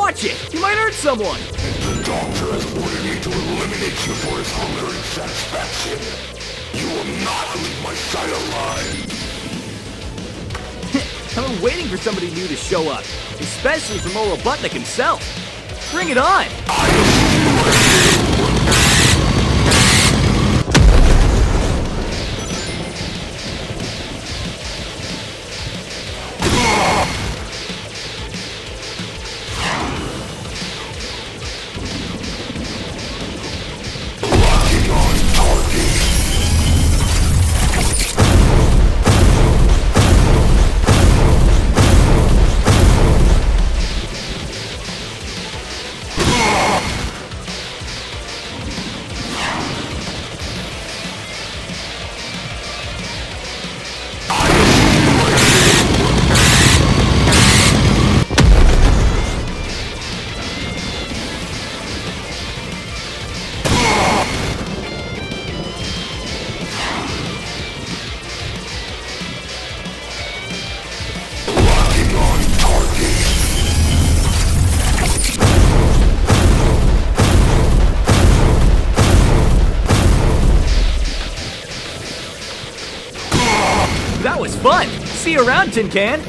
Watch it! You might hurt someone! The doctor has ordered me to eliminate you for his hunger and satisfaction. You will not leave my side alive. I've been waiting for somebody new to show up, especially from Robotnik himself. Bring it on! That was fun! See you around, Tin Can!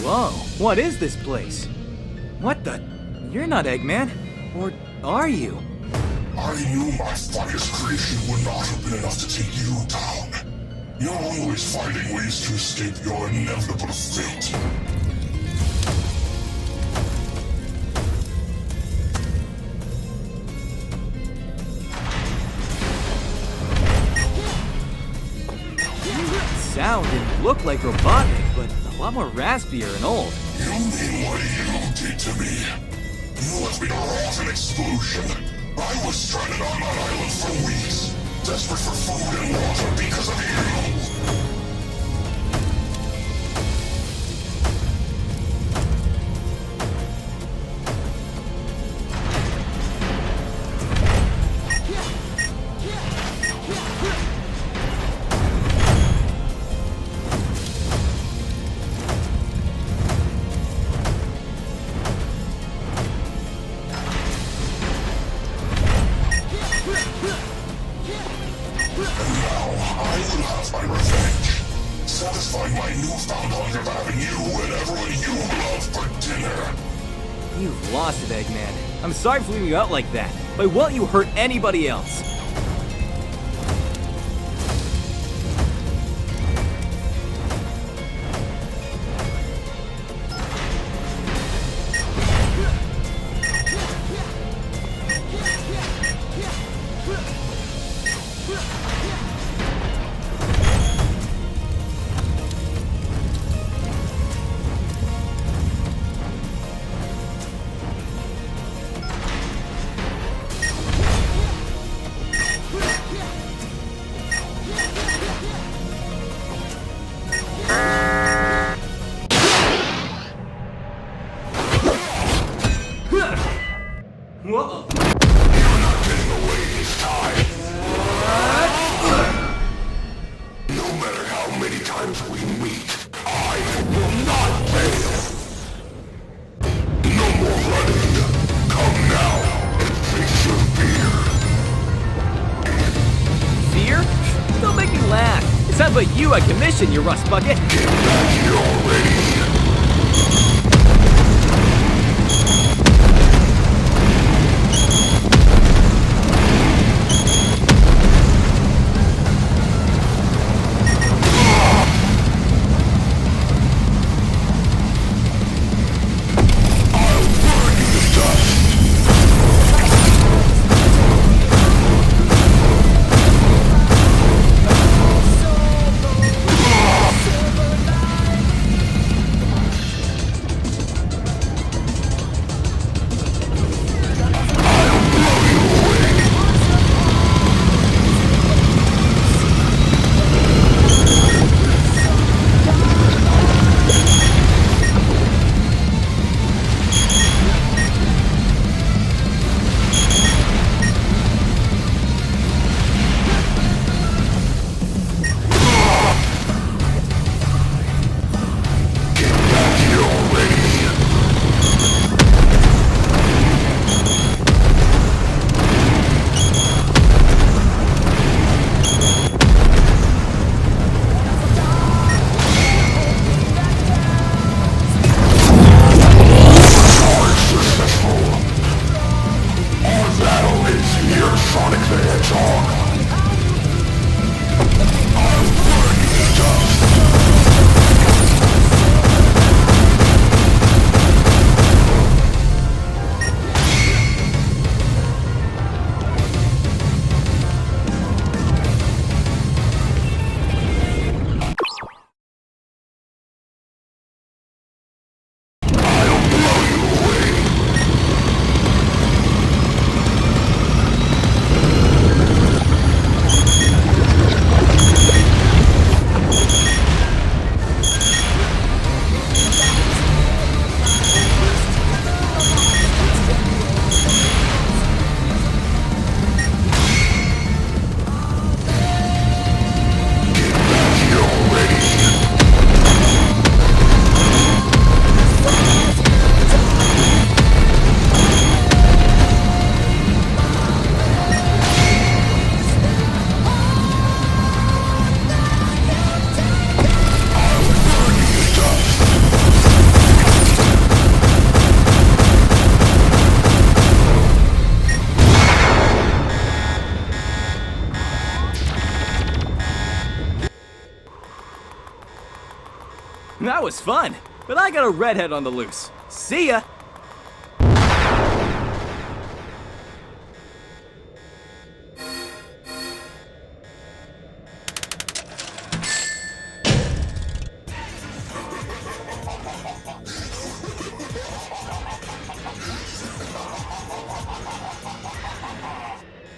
Whoa, what is this place? What the? You're not Eggman. Or are you? I knew my finest creation would not have been enough to take you down. You're always finding ways to escape your inevitable fate. Sound didn't look like Robotnik, but a lot more raspier and old. You mean what you did to me? You left me to rot in exclusion. I was stranded on that island for weeks, desperate for food and water because of you. Satisfying my newfound hunger of having you and everyone you love for dinner. You've lost it, Eggman. I'm sorry for leaving you out like that, but won't you hurt anybody else? Whoa. You're not getting away this time. No matter how many times we meet, I will not fail. No more running. Come now and face your fear. Fear? Don't make me laugh. It sounds like you I commissioned, you rust bucket. Get back here already. That was fun, but I got a redhead on the loose. See ya!